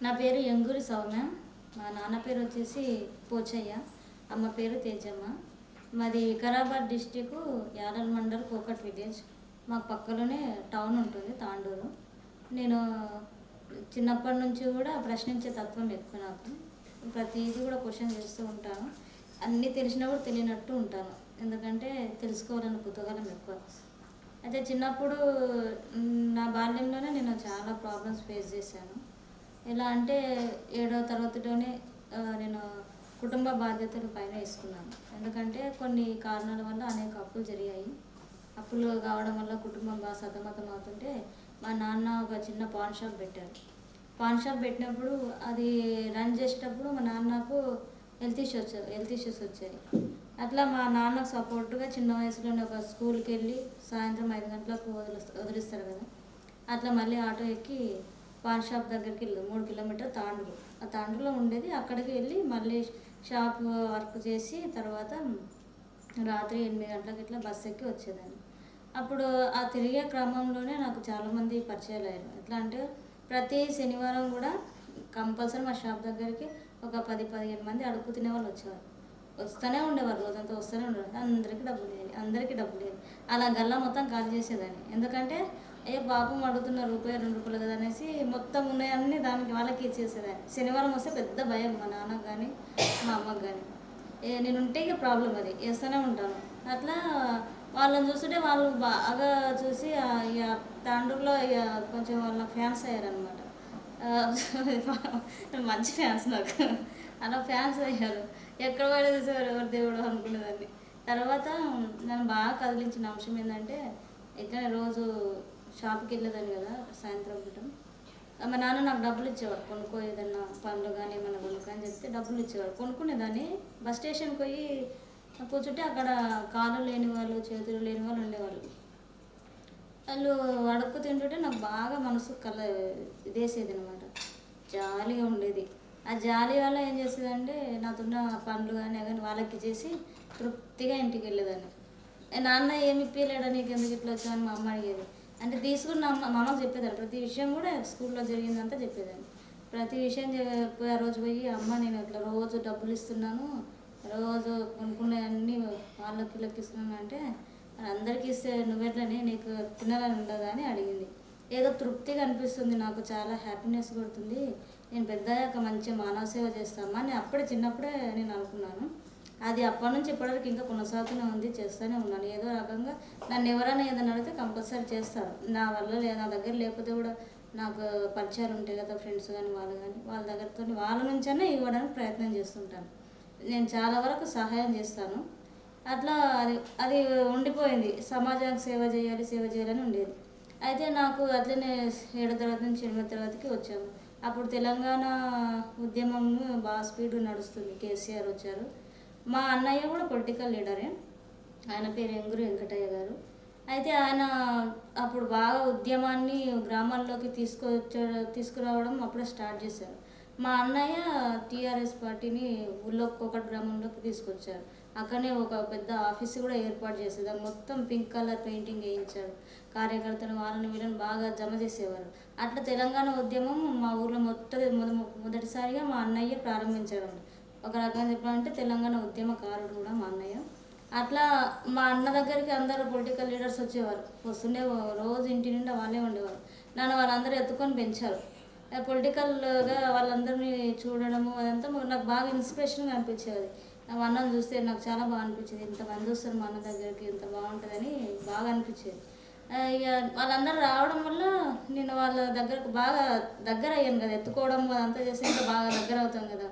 నా పేరు ఎంగూరి సౌమ్య. మా నాన్న పేరు వచ్చేసి పోచయ్య, అమ్మ పేరు తేజమ్మ. మాది వికారాబాద్ డిస్టిక్ యాదల్ మండల్ కోకట్ విలేజ్. మాకు పక్కలోనే టౌన్ ఉంటుంది తాండూరు. నేను చిన్నప్పటి నుంచి కూడా ప్రశ్నించే తత్వం ఎక్కువ నాకు. ప్రతిదీ కూడా క్వశ్చన్ చేస్తూ ఉంటాను. అన్నీ తెలిసినా కూడా తెలియనట్టు ఉంటాను, ఎందుకంటే తెలుసుకోవాలని కుతూహలం ఎక్కువ. అయితే చిన్నప్పుడు నా బాల్యంలోనే నేను చాలా ప్రాబ్లమ్స్ ఫేస్ చేశాను. ఎలా అంటే 7వ తరగతిలోనే నేను కుటుంబ బాధ్యతలు పైన వేసుకున్నాను. ఎందుకంటే కొన్ని కారణాల వల్ల అనేక అప్పులు జరిగాయి. అప్పులు కావడం వల్ల కుటుంబం బాగా సతమతం అవుతుంటే మా నాన్న ఒక చిన్న పాన్ షాప్ పెట్టారు. పాన్ షాప్ పెట్టినప్పుడు అది రన్ చేసేటప్పుడు మా నాన్నకు హెల్త్ ఇష్యూస్ వచ్చాయి. అట్లా మా నాన్నకు సపోర్టుగా చిన్న వయసులోనే ఒక స్కూల్కి వెళ్ళి సాయంత్రం 5 గంటలకు వదిలిస్తారు కదా, అట్లా మళ్ళీ ఆటో ఎక్కి పాన్ షాప్ దగ్గరికి వెళ్ళి 3 కిలోమీటర్ తాండూరు, ఆ తాండూరులో ఉండేది. అక్కడికి వెళ్ళి మళ్ళీ షాప్ వర్క్ చేసి తర్వాత రాత్రి 8 గంటలకు ఇట్లా బస్సు ఎక్కి వచ్చేదాన్ని. అప్పుడు ఆ తిరిగే క్రమంలోనే నాకు చాలామంది పరిచయాలు అయ్యారు. ఎట్లా అంటే ప్రతి శనివారం కూడా కంపల్సరీ మా షాప్ దగ్గరికి ఒక 10-15 మంది అడుగు తినే వాళ్ళు వచ్చేవారు. వస్తూనే ఉండేవారు, రోజంతా వస్తూనే ఉండేవారు. అందరికీ డబ్బులు లేదు. అలా గల్లా మొత్తం ఖాళీ చేసేదాన్ని. ఎందుకంటే పాపం అడుగుతున్న రూపాయి 2 రూపాయలు కదా అనేసి మొత్తం ఉన్నాయన్నీ దానికి వాళ్ళకి ఇచ్చేసేదాన్ని. శనివారం వస్తే పెద్ద భయం మా నాన్నకు కానీ మా అమ్మకు కానీ. నేను ఉంటే ఇక ప్రాబ్లం అది వేస్తూనే ఉంటాను. అట్లా వాళ్ళని చూస్తుంటే వాళ్ళు బాగా చూసి ఇక తాండూరులో ఇక కొంచెం వాళ్ళ ఫ్యాన్స్ అయ్యారనమాట. మంచి ఫ్యాన్స్ నాకు. అలా ఫ్యాన్స్ అయ్యారు. ఎక్కడ పడి చూసేవారు, ఎవరు దేవుడు అనుకునేదాన్ని. తర్వాత నన్ను బాగా కదిలించిన అంశం ఏంటంటే ఇట్లా రోజు షాప్కి వెళ్ళేదాన్ని కదా సాయంత్రం పూట. మా నాన్న నాకు డబ్బులు ఇచ్చేవాడు, కొనుక్కో ఏదన్నా పండ్లు కానీ ఏమన్నా కొనుక్కో అని చెప్తే డబ్బులు ఇచ్చేవాడు. కొనుక్కునేదాన్ని. బస్ స్టేషన్కి పోయి కూర్చుంటే అక్కడ కాళ్ళు లేని వాళ్ళు, చేతులు లేని వాళ్ళు ఉండేవాళ్ళు. వాళ్ళు అడుక్కు తింటుంటే నాకు బాగా మనసు ఇదేసేది అనమాట. జాలీగా ఉండేది. ఆ జాలి వల్ల ఏం చేసేదంటే నాకున్న పండ్లు కానీ వాళ్ళకి చేసి తృప్తిగా ఇంటికి వెళ్ళేదాన్ని. నాన్న ఏమి ఇప్పలేడా, నీకు ఎందుకు ఇట్లా వచ్చావని మా అమ్మ అడిగేది. అంటే తీసుకుని మా అమ్మకు చెప్పేదాన్ని. ప్రతి విషయం కూడా స్కూల్లో జరిగిందంతా చెప్పేదాన్ని. ప్రతి విషయం ఆ రోజు పోయి అమ్మ నేను ఇట్లా రోజు డబ్బులు ఇస్తున్నాను, రోజు కొనుక్కునే అన్నీ వాళ్ళకి వీళ్ళకి ఇస్తున్నాను అంటే అందరికీ ఇస్తే నువ్వెట్లని నీకు తినాలని ఉండదు అని అడిగింది. ఏదో తృప్తిగా అనిపిస్తుంది, నాకు చాలా హ్యాపీనెస్ కొడుతుంది, నేను పెద్దయ్యాక మంచి మానవ సేవ చేస్తామా అని అప్పుడే చిన్నప్పుడే నేను అనుకున్నాను. అది అప్పటి నుంచి ఇప్పటివరకు ఇంకా కొనసాగుతూనే ఉంది, చేస్తూనే ఉన్నాను. ఏదో రకంగా నన్ను ఎవరైనా ఏదైనా అడిగితే కంపల్సరీ చేస్తాను. నా వల్ల నా దగ్గర లేకపోతే కూడా నాకు పరిచయాలు ఉంటాయి కదా, ఫ్రెండ్స్ కానీ వాళ్ళు కానీ, వాళ్ళ దగ్గరతో వాళ్ళ నుంచైనా ఇవ్వడానికి ప్రయత్నం చేస్తుంటాను. నేను చాలా వరకు సహాయం చేస్తాను. అట్లా అది అది ఉండిపోయింది. సమాజానికి సేవ చేయాలని ఉండేది. అయితే నాకు అట్లనే 7వ తరగతి నుంచి 8వ తరగతికి వచ్చాము. అప్పుడు తెలంగాణ ఉద్యమం బాగా స్పీడ్ నడుస్తుంది. కేసీఆర్ వచ్చారు. మా అన్నయ్య కూడా పొలిటికల్ లీడరే, ఆయన పేరు ఎంగూరి వెంకటయ్య గారు. అయితే ఆయన అప్పుడు బాగా ఉద్యమాన్ని గ్రామాల్లోకి తీసుకురావడం అప్పుడే స్టార్ట్ చేశారు. మా అన్నయ్య టీఆర్ఎస్ పార్టీని ఊళ్ళో కోకట్ గ్రామంలోకి తీసుకొచ్చారు. అక్కడనే ఒక పెద్ద ఆఫీస్ కూడా ఏర్పాటు చేసేది. దాన్ని మొత్తం పింక్ కలర్ పెయింటింగ్ వేయించారు. కార్యకర్తలు వాళ్ళని వీళ్ళని బాగా జమ చేసేవారు. అట్లా తెలంగాణ ఉద్యమం మా ఊర్లో మొదటిసారిగా మా అన్నయ్య ప్రారంభించడం. ఒక రకంగా చెప్పాలంటే తెలంగాణ ఉద్యమకారుడు కూడా మా అన్నయ్య. అట్లా మా అన్న దగ్గరికి అందరూ పొలిటికల్ లీడర్స్ వచ్చేవారు. వస్తుండే రోజు ఇంటి నిండా వాళ్ళే ఉండేవారు. నన్ను వాళ్ళందరూ ఎత్తుకొని పెంచారు. పొలిటికల్గా వాళ్ళందరినీ చూడడము అదంతా నాకు బాగా ఇన్స్పిరేషన్గా అనిపించేది. మా అన్నను చూస్తే నాకు చాలా బాగా అనిపించేది. ఇంతమంది వస్తారు మా అన్న దగ్గరికి, ఇంత బాగుంటుందని బాగా అనిపించేది. ఇక వాళ్ళందరూ రావడం వల్ల నేను వాళ్ళ దగ్గరకు బాగా దగ్గర అయ్యాను కదా, ఎత్తుకోవడం అదంతా చేస్తే ఇంకా బాగా దగ్గర అవుతాం కదా.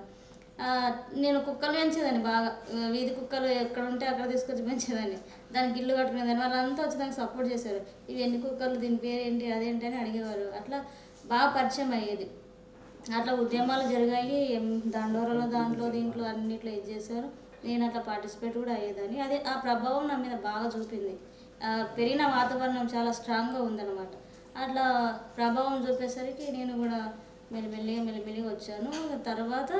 నేను కుక్కలు పెంచేదాన్ని బాగా. వీధి కుక్కలు ఎక్కడ ఉంటే అక్కడ తీసుకొచ్చి పెంచేదాన్ని. దానికి ఇల్లు కట్టుకునేదాన్ని. వాళ్ళంతా వచ్చి దానికి సపోర్ట్ చేశారు. ఇవి ఎన్ని కుక్కలు, దీని పేరేంటి అదేంటి అని అడిగేవారు. అట్లా బాగా పరిచయం అయ్యేది. అట్లా ఉద్యమాలు జరిగాయి. దండోరలో దీంట్లో అన్నిట్లో ఇది చేశారు. నేను అట్లా పార్టిసిపేట్ కూడా అయ్యేదాన్ని. అదే ఆ ప్రభావం నా మీద బాగా చూపింది. పెరిగిన వాతావరణం చాలా స్ట్రాంగ్గా ఉందన్నమాట. అట్లా ప్రభావం చూపేసరికి నేను కూడా మెల్లిమెల్లిగా వచ్చాను. తర్వాత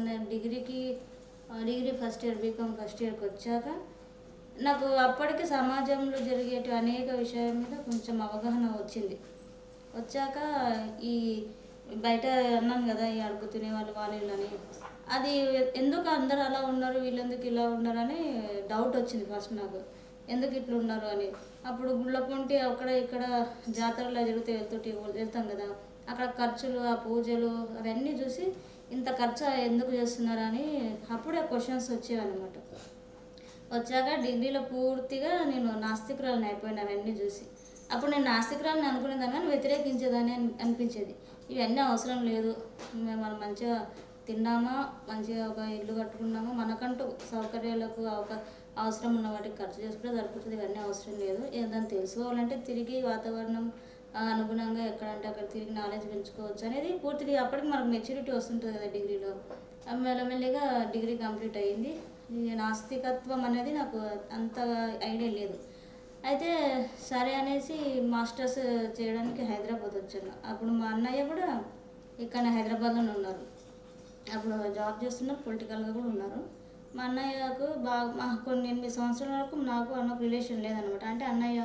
నేను degree first year BCom first ఇయర్కి వచ్చాక నాకు అప్పటికి సమాజంలో జరిగేటి అనేక విషయాల మీద కొంచెం అవగాహన వచ్చాక ఈ బయట అన్నాను కదా ఈ అడుగు తినే వాళ్ళు వీళ్ళని, అది ఎందుకు అందరు అలా ఉన్నారు వీళ్ళు ఎందుకు ఇలా ఉన్నారని డౌట్ వచ్చింది ఫస్ట్ నాకు, ఎందుకు ఇట్లా ఉన్నారు అని. అప్పుడు గుళ్ళ పొంటి అక్కడ ఇక్కడ జాతరలో జరిగితే వెళ్తాం కదా, అక్కడ ఖర్చులు ఆ పూజలు అవన్నీ చూసి ఇంత ఖర్చు ఎందుకు చేస్తున్నారని అప్పుడే క్వశ్చన్స్ వచ్చేవన్నమాట. వచ్చాక డిగ్రీలో పూర్తిగా నేను నాస్తికురాలని అయిపోయినా అవన్నీ చూసి. అప్పుడు నేను నాస్తికురాలని అనుకునేదాన్ని కానీ వ్యతిరేకించేదాన్ని అనిపించేది. ఇవన్నీ అవసరం లేదు, మనం మంచిగా తిన్నామా, మంచిగా ఒక ఇల్లు కట్టుకున్నామా, మనకంటూ సౌకర్యాలకు అవసరం ఉన్న వాటికి ఖర్చు చేసుకుంటే సరిపోతుంది, ఇవన్నీ అవసరం లేదు. ఏదైనా తెలుసుకోవాలంటే తిరిగి వాతావరణం అనుగుణంగా ఎక్కడంటే అక్కడ తిరిగి నాలెడ్జ్ పెంచుకోవచ్చు అనేది పూర్తిగా అప్పటికి మనకు మెచ్యూరిటీ వస్తుంటుంది కదా డిగ్రీలో. మెల్లమెల్లిగా డిగ్రీ కంప్లీట్ అయ్యింది. ఈ నాస్తికత్వం అనేది నాకు అంత ఐడియా లేదు. అయితే సరే అనేసి మాస్టర్స్ చేయడానికి హైదరాబాద్ వచ్చాను. అప్పుడు మా అన్నయ్య కూడా ఇక్కడ హైదరాబాద్లోనే ఉన్నారు, అప్పుడు జాబ్ చేస్తున్నారు, పొలిటికల్గా కూడా ఉన్నారు. మా అన్నయ్యకు బాగా కొన్ని 8 సంవత్సరాల వరకు నాకు అన్నకు రిలేషన్ లేదనమాట. అంటే అన్నయ్య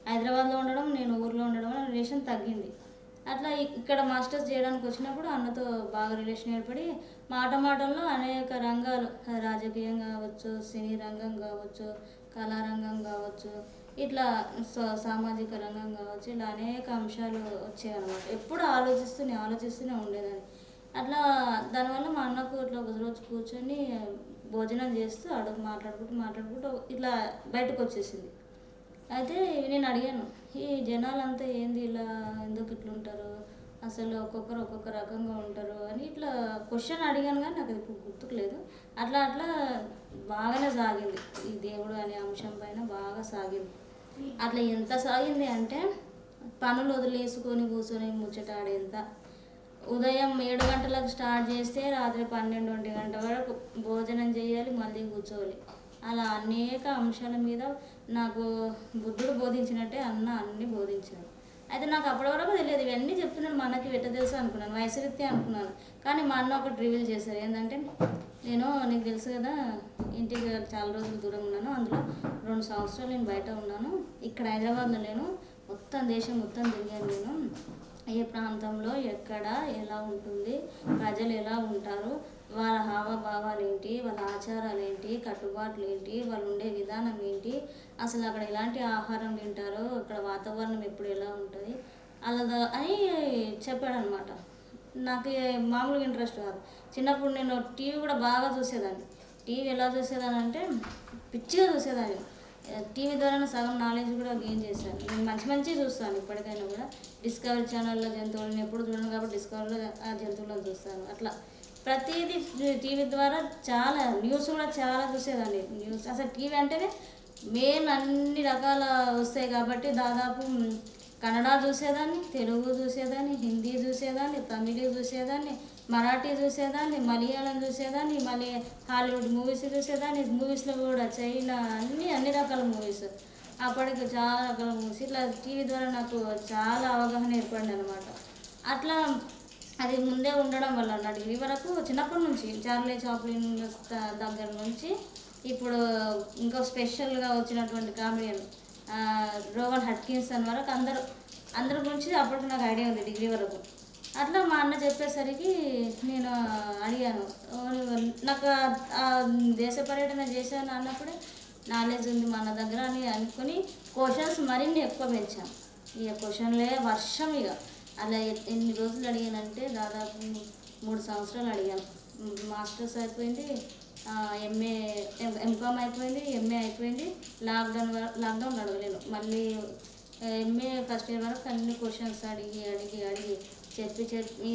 హైదరాబాద్లో ఉండడం, నేను ఊర్లో ఉండడం వల్ల రిలేషన్ తగ్గింది. అట్లా ఇక్కడ మాస్టర్స్ చేయడానికి వచ్చినప్పుడు అన్నతో బాగా రిలేషన్ ఏర్పడి మాటల్లో అనేక రంగాలు, రాజకీయం కావచ్చు, సినీ రంగం కావచ్చు, కళారంగం కావచ్చు, ఇట్లా సామాజిక రంగం కావచ్చు, ఇలా అనేక అంశాలు వచ్చాయన్నమాట. ఎప్పుడు ఆలోచిస్తూనే ఉండేదాన్ని. అట్లా దానివల్ల మా అన్నకు ఇట్లా ఒకరోజు కూర్చొని భోజనం చేస్తూ మాట్లాడుకుంటూ ఇట్లా బయటకు వచ్చేసింది. అయితే నేను అడిగాను, ఈ జనాలంతా ఏంది ఇలా ఎందుకు ఇట్లా ఉంటారు, అసలు ఒక్కొక్కరు ఒక్కొక్క రకంగా ఉంటారు అని ఇట్లా క్వశ్చన్ అడిగాను. కానీ నాకు ఇప్పుడు గుర్తుకు లేదు. అట్లా బాగానే సాగింది ఈ దేవుడు అనే అంశం పైన బాగా సాగింది. అట్లా ఎంత సాగింది అంటే పనులు వదిలేసుకొని కూర్చొని ముచ్చటాడేంత. ఉదయం 7 గంటలకు స్టార్ట్ చేస్తే రాత్రి 12-1 గంట వరకు భోజనం చేయాలి, మళ్ళీ కూర్చోవాలి. అలా అనేక అంశాల మీద నాకు బుద్ధుడు బోధించినట్టే అన్న అన్నీ బోధించాడు. అయితే నాకు అప్పటి వరకు తెలియదు, ఇవన్నీ చెప్తున్నాను మనకి వెట్ట తెలుసు అనుకున్నాను, వయసురీత్యా అనుకున్నాను. కానీ మా అన్న ఒకటి రివీల్ చేశారు. ఏంటంటే నీకు తెలుసు కదా, ఇంటికి చాలా రోజులు దూరం ఉన్నాను, అందులో 2 సంవత్సరాలు నేను బయట ఉన్నాను, ఇక్కడ హైదరాబాద్లో లేను, దేశం మొత్తం తిరిగాను నేను. ఏ ప్రాంతంలో ఎక్కడ ఎలా ఉంటుంది, ప్రజలు ఎలా ఉంటారు, వాళ్ళ హావభావాలు ఏంటి, వాళ్ళ ఆచారాలు ఏంటి, కట్టుబాట్లు ఏంటి, వాళ్ళు ఉండే విధానం ఏంటి, అసలు అక్కడ ఎలాంటి ఆహారం తింటారో, అక్కడ వాతావరణం ఎప్పుడు ఎలా ఉంటుంది అలా అని చెప్పాడనమాట. నాకు మామూలుగా ఇంట్రెస్ట్ కాదు. చిన్నప్పుడు నేను టీవీ కూడా బాగా చూసేదాన్ని. టీవీ ఎలా చూసేదాన్ని అంటే పిచ్చిగా చూసేదాన్ని. టీవీ ద్వారా సగం నాలెడ్జ్ కూడా గెయిన్ చేశాను. నేను మంచి చూస్తాను ఇప్పటికైనా కూడా. డిస్కవరీ ఛానల్లో జంతువులను ఎప్పుడు చూడను కాబట్టి డిస్కవరీలో ఆ జంతువులను చూస్తాను. అట్లా ప్రతిదీ టీవీ ద్వారా చాలా న్యూస్ కూడా చాలా చూసేదాన్ని. న్యూస్ అసలు టీవీ అంటేనే మెయిన్ అన్ని రకాల వస్తాయి కాబట్టి దాదాపు కన్నడ చూసేదాన్ని, తెలుగు చూసేదాన్ని, హిందీ చూసేదాన్ని, తమిళ చూసేదాన్ని, మరాఠీ చూసేదాన్ని, మలయాళం చూసేదాన్ని, మళ్ళీ హాలీవుడ్ మూవీస్ చూసేదాన్ని. మూవీస్లో కూడా చైనా అన్ని రకాల మూవీస్, అప్పటికి చాలా రకాల మూవీస్. ఇట్లా టీవీ ద్వారా నాకు చాలా అవగాహన ఏర్పడింది అనమాట. అట్లా అది ముందే ఉండడం వల్ల నా డిగ్రీ వరకు చిన్నప్పటి నుంచి చార్లీ చాప్లిన్ దగ్గర నుంచి ఇప్పుడు ఇంకో స్పెషల్గా వచ్చినటువంటి కామెడియన్ రోవన్ హట్కిన్సన్ వరకు అందరి గురించి అప్పటికి నాకు ఐడియా ఉంది డిగ్రీ వరకు. అట్లా మా అన్న చెప్పేసరికి నేను అడిగాను, నాకు దేశ పర్యటన చేశాను అన్నప్పుడే నాలెడ్జ్ ఉంది మన దగ్గర అని అనుకుని క్వశ్చన్స్ మరిన్ని ఎక్కువ పెంచాను. ఇక క్వశ్చన్లే వర్షం. ఇక అలా ఎన్ని రోజులు అడిగానంటే దాదాపు 3 సంవత్సరాలు అడిగాను. మాస్టర్స్ అయిపోయింది, ఎంకామ్ అయిపోయింది, ఎంఏ అయిపోయింది. లాక్డౌన్ అడగలేను. మళ్ళీ ఎంఏ ఫస్ట్ ఇయర్ వరకు అన్ని క్వశ్చన్స్ అడిగి చెప్పి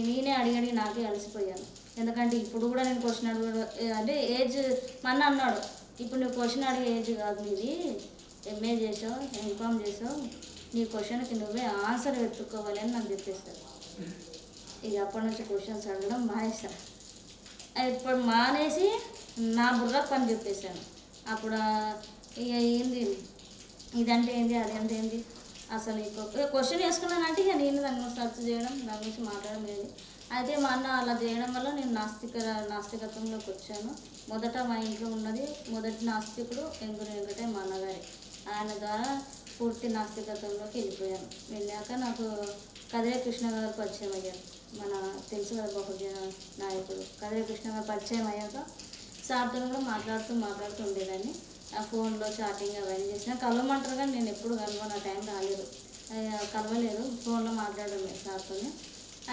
నేనే అడిగి నాకే అలసిపోయాను. ఎందుకంటే ఇప్పుడు కూడా నేను క్వశ్చన్ అంటే ఏజ్ మన అన్నాడు, ఇప్పుడు నువ్వు క్వశ్చన్ అడిగే ఏజ్ కాదు నీది, ఎంఏ చేసావు, ఎంకామ్ చేసావు, నీ క్వశ్చన్కి నువ్వే ఆన్సర్ వెతుక్కోవాలి అని నాకు చెప్పేస్తారు. ఇక అప్పటి నుంచి క్వశ్చన్స్ అడగడం మానేసాను. ఇప్పుడు మానేసి నా బుర్ర పని చెప్పేశాను. అప్పుడు ఇక ఏంది ఇదంటే ఏంది అదంటే ఏంది అసలు క్వశ్చన్ వేసుకున్నానంటే ఇక నేను దాని గురించి సర్చ్ చేయడం, దాని గురించి మాట్లాడడం లేదు. అయితే మా అన్న అలా చేయడం వల్ల నేను నాస్తికత్వంలోకి వచ్చాను. మొదట మా ఇంట్లో ఉన్నది మొదటి నాస్తికుడు ఎంగురు వెంకటే మా అన్నగారి. ఆయన ద్వారా పూర్తి నాస్తికత్వంలోకి వెళ్ళిపోయాను. వెళ్ళాక నాకు కదిరే కృష్ణ గారు పరిచయం అయ్యారు. మన తెలుసు కదా బహుజన నాయకుడు కదిరే కృష్ణ గారు పరిచయం అయ్యాక సార్తో కూడా మాట్లాడుతూ ఉండేదాన్ని. ఆ ఫోన్లో చాటింగ్ అవన్నీ చేసిన కలవమంటారు కానీ నేను ఎప్పుడు కలవను, ఆ టైం రాలేదు, కలవలేదు, ఫోన్లో మాట్లాడడం సార్తో.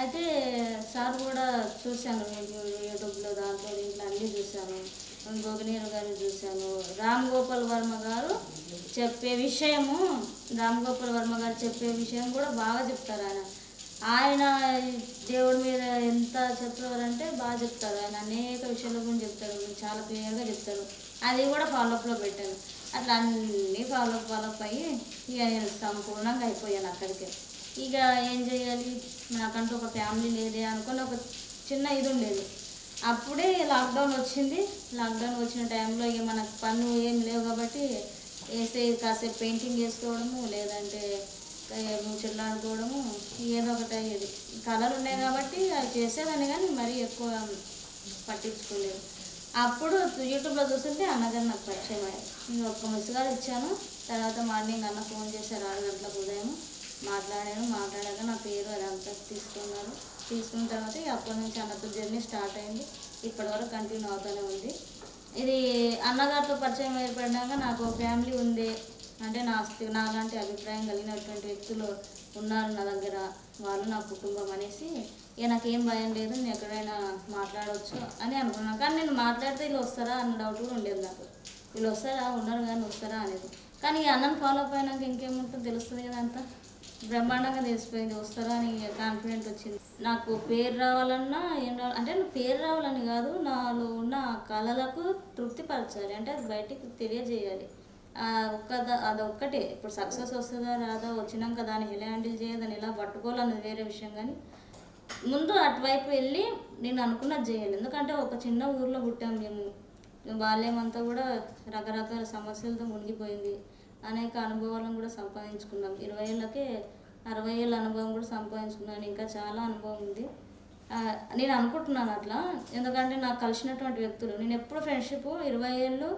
అయితే సార్ కూడా చూశాను యూట్యూబ్లో, దాంట్లో దీంట్లో అన్నీ చూశాను. గోగినేరు గారిని చూశాను. రామ్ గోపాల్ వర్మ గారు చెప్పే విషయము రామ్ గోపాల్ వర్మ గారు చెప్పే విషయం కూడా బాగా చెప్తారు. ఆయన దేవుడి మీద ఎంత చెప్తారంటే బాగా చెప్తారు. ఆయన అనేక విషయాల గురించి చెప్తారు, చాలా క్లియర్గా చెప్తారు. అది కూడా ఫాలోఅప్లో పెట్టాను. అట్లా అన్నీ ఫాలోఅప్ అయ్యి ఇక నేను సంపూర్ణంగా అయిపోయాను అక్కడికి. ఇక ఏం చేయాలి, నాకంటూ ఒక ఫ్యామిలీ లేదే అనుకుని ఒక చిన్న ఇది ఉండేది. అప్పుడే లాక్డౌన్ వచ్చింది. లాక్డౌన్ వచ్చిన టైంలో ఇక మనకు పనులు ఏం లేవు కాబట్టి వేస్తే కాసేపు పెయింటింగ్ చేసుకోవడము, లేదంటే ముచ్చట్లాడుకోవడము, ఏదో ఒకటి అయ్యేది. కళలు ఉన్నాయి కాబట్టి అది చేసేదాన్ని కానీ మరీ ఎక్కువ పట్టించుకోలేదు. అప్పుడు యూట్యూబ్లో చూస్తుంటే అన్నగారు నాకు పరిచయం అయ్యారు. నేను ఒక్క మిస్గాలు ఇచ్చాను. తర్వాత మార్నింగ్ అన్న ఫోన్ చేశారు 6 గంటలకు ఉదయం. మాట్లాడాక నా పేరు అదంతా తీసుకున్న తర్వాత అప్పటి నుంచి అన్నతో జర్నీ స్టార్ట్ అయింది. ఇప్పటివరకు కంటిన్యూ అవుతూనే ఉంది. ఇది అన్నగారితో పరిచయం ఏర్పడినాక నాకు ఫ్యామిలీ ఉంది అంటే నాలాంటి అభిప్రాయం కలిగినటువంటి వ్యక్తులు ఉన్నారు నా దగ్గర, వాళ్ళు నా కుటుంబం అనేసి ఇక నాకేం భయం లేదు, నేను ఎక్కడైనా మాట్లాడవచ్చు అని అనుకున్నాను. కానీ నేను మాట్లాడితే వీళ్ళు వస్తారా అన్న డౌట్ కూడా ఉండేది నాకు. వీళ్ళు వస్తారా, ఉన్నారు కానీ వస్తారా అనేది. కానీ అన్నను ఫాలో అప్ అయినాక ఇంకేముంటుందో తెలుస్తుంది కదా, అంతా బ్రహ్మాండంగా తెలిసిపోయింది. వస్తారా అని కాన్ఫిడెంట్ వచ్చింది. నాకు పేరు రావాలన్నా ఏం రావాలి అంటే పేరు రావాలని కాదు, నాలో ఉన్న కళలకు తృప్తిపరచాలి, అంటే అది బయటికి తెలియజేయాలి. అదొక్కటే. ఇప్పుడు సక్సెస్ వస్తుందా రాదా, వచ్చినాక దాన్ని ఎలా హ్యాండిల్ చేయాలి, దాన్ని ఎలా పట్టుకోవాలన్నది వేరే విషయం. కానీ ముందు అటువైపు వెళ్ళి నేను అనుకున్నది చేయాలి. ఎందుకంటే ఒక చిన్న ఊర్లో పుట్టాం మేము. బాల్యమంతా కూడా రకరకాల సమస్యలతో మునిగిపోయింది. అనేక అనుభవాలను కూడా సంపాదించుకున్నాం. 20 ఏళ్ళకే 60 ఏళ్ళ అనుభవం కూడా సంపాదించుకున్నాను. ఇంకా చాలా అనుభవం ఉంది. నేను అనుకుంటున్నాను అట్లా. ఎందుకంటే నాకు కలిసినటువంటి వ్యక్తులు, నేను ఎప్పుడు ఫ్రెండ్షిప్ 20 ఏళ్ళు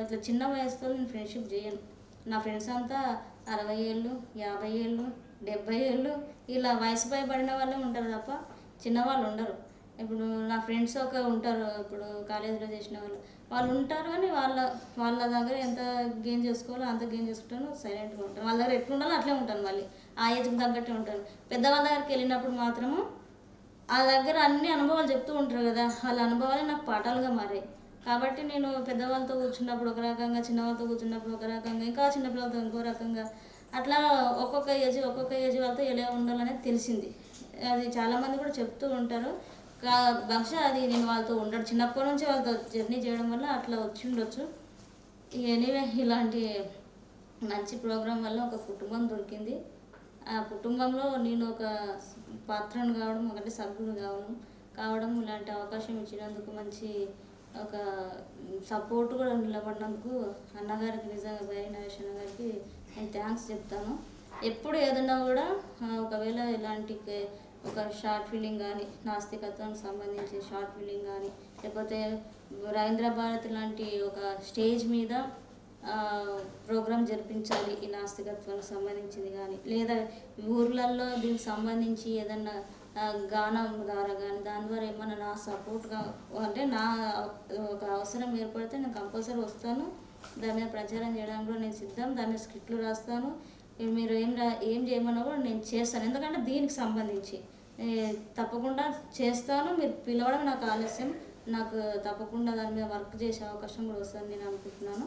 ఇట్లా చిన్న వయసుతో నేను ఫ్రెండ్షిప్ చేయను. నా ఫ్రెండ్స్ అంతా 60 ఏళ్ళు, 50 ఏళ్ళు, 70 ఏళ్ళు ఇలా వయసు పైబడిన వాళ్ళే ఉంటారు తప్ప చిన్నవాళ్ళు ఉండరు. ఇప్పుడు నా ఫ్రెండ్స్ ఉంటారు, ఇప్పుడు కాలేజీలో చేసిన వాళ్ళు ఉంటారు. కానీ వాళ్ళ దగ్గర ఎంత గెయిన్ చేసుకోవాలో అంత గెయిన్ చేసుకుంటాను, సైలెంట్గా ఉంటాను. వాళ్ళ దగ్గర ఎట్లా ఉండాలో అట్లే ఉంటాను, మళ్ళీ ఆ ఏజ్కి తగ్గట్టే ఉంటాను. పెద్దవాళ్ళ దగ్గరికి వెళ్ళినప్పుడు మాత్రము ఆ దగ్గర అన్ని అనుభవాలు చెప్తూ ఉంటారు కదా, వాళ్ళ అనుభవాలే నాకు పాఠాలుగా మారాయి. కాబట్టి నేను పెద్దవాళ్ళతో కూర్చున్నప్పుడు ఒక రకంగా, చిన్నవాళ్ళతో కూర్చున్నప్పుడు ఒక రకంగా, ఇంకా చిన్నపిల్లలతో ఇంకో రకంగా, అట్లా ఒక్కొక్క ఏజ్ వాళ్ళతో ఎలా ఉండాలనేది తెలిసింది. అది చాలామంది కూడా చెప్తూ ఉంటారు. బహుశా అది నేను వాళ్ళతో ఉండడం చిన్నప్పటి నుంచి వాళ్ళతో జర్నీ చేయడం వల్ల అట్లా వచ్చి ఉండొచ్చు. ఎనీవే ఇలాంటి మంచి ప్రోగ్రాం వల్ల ఒక కుటుంబం దొరికింది. ఆ కుటుంబంలో నేను ఒక పాత్రను కావడం, ఒకటి సభ్యుడు కావడం ఇలాంటి అవకాశం ఇచ్చినందుకు, మంచి ఒక సపోర్ట్ కూడా నిలబడినందుకు అన్నగారికి, నిజంగా బైరి నాగేష్ అన్న గారికి నేను థ్యాంక్స్ చెప్తాను. ఎప్పుడు ఏదన్నా కూడా ఒకవేళ ఇలాంటి ఒక షార్ట్ ఫిలిం కానీ, నాస్తికత్వానికి సంబంధించి షార్ట్ ఫిలిం కానీ, లేకపోతే రవీంద్ర భారతి లాంటి ఒక స్టేజ్ మీద ప్రోగ్రాం జరిపించాలి ఈ నాస్తికత్వానికి సంబంధించింది కానీ, లేదా ఊర్లలో దీనికి సంబంధించి ఏదన్నా గానం ద్వారా కానీ, దాని ద్వారా ఏమన్నా నా సపోర్ట్గా అంటే నా ఒక అవసరం ఏర్పడితే నేను కంపల్సరీ వస్తాను. దాని మీద ప్రచారం చేయడానికి కూడా నేను సిద్ధం. దాని మీద స్క్రిప్ట్లు రాస్తాను. మీరు ఏం చేయమన్నా కూడా నేను చేస్తాను. ఎందుకంటే దీనికి సంబంధించి తప్పకుండా చేస్తాను. మీరు పిలవడం నాకు ఆలస్యం, నాకు తప్పకుండా దాని మీద వర్క్ చేసే అవకాశం కూడా వస్తుందని నేను అనుకుంటున్నాను.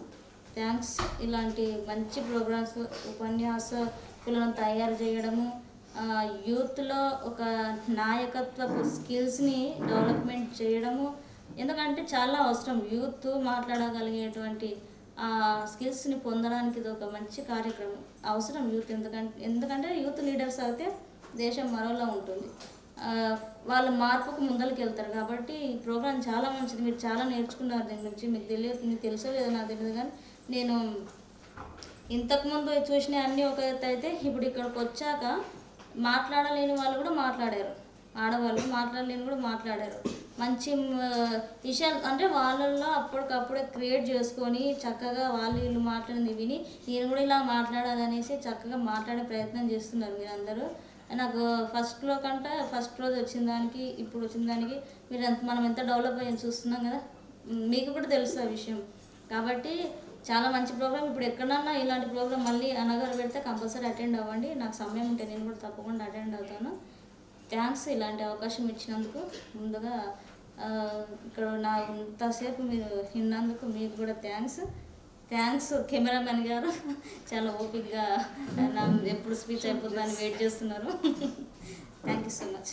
థ్యాంక్స్. ఇలాంటి మంచి ప్రోగ్రామ్స్, ఉపన్యాసకులను తయారు చేయడము, యూత్లో ఒక నాయకత్వపు స్కిల్స్ని డెవలప్మెంట్ చేయడము, ఎందుకంటే చాలా అవసరం. యూత్ మాట్లాడగలిగేటువంటి స్కిల్స్ని పొందడానికి ఇది ఒక మంచి కార్యక్రమం అవసరం యూత్. ఎందుకంటే యూత్ లీడర్స్ అయితే దేశం మరోలా ఉంటుంది. వాళ్ళు మార్పుకు ముందరికి వెళ్తారు. కాబట్టి ఈ ప్రోగ్రాం చాలా మంచిది. మీరు చాలా నేర్చుకున్నారు దీని గురించి. మీకు తెలుసో లేదో నాకు తెలియదు, కానీ నేను ఇంతకుముందు చూసిన అన్నీ ఒక ఎత్తు అయితే, ఇప్పుడు ఇక్కడికి వచ్చాక మాట్లాడలేని వాళ్ళు కూడా మాట్లాడారు, ఆడవాళ్ళు మాట్లాడలేని కూడా మాట్లాడారు. మంచి విషయాలు అంటే వాళ్ళల్లో అప్పటికప్పుడే క్రియేట్ చేసుకొని చక్కగా వీళ్ళు మాట్లాడింది విని నేను కూడా ఇలా మాట్లాడాలనేసి చక్కగా మాట్లాడే ప్రయత్నం చేస్తున్నారు మీరందరూ. నాకు ఫస్ట్లో కంటే ఫస్ట్ రోజు వచ్చిన దానికి ఇప్పుడు వచ్చిన దానికి మనం ఎంత డెవలప్ అయ్యాని చూస్తున్నాం కదా, మీకు కూడా తెలుసు ఆ విషయం. కాబట్టి చాలా మంచి ప్రోగ్రామ్. ఇప్పుడు ఎక్కడన్నా ఇలాంటి ప్రోగ్రామ్ మళ్ళీ అనగారు పెడితే కంపల్సరీ అటెండ్ అవ్వండి. నాకు సమయం ఉంటే నేను కూడా తప్పకుండా అటెండ్ అవుతాను. థ్యాంక్స్ ఇలాంటి అవకాశం ఇచ్చినందుకు. ముందుగా ఇక్కడ నా ఇంతసేపు మీరు విన్నందుకు మీకు కూడా థ్యాంక్స్ కెమెరామెన్ గారు. చాలా ఓపిక్గా నా ఎప్పుడు స్పీచ్ అయిపోతుందని వెయిట్ చేస్తున్నారు. Thank you so much.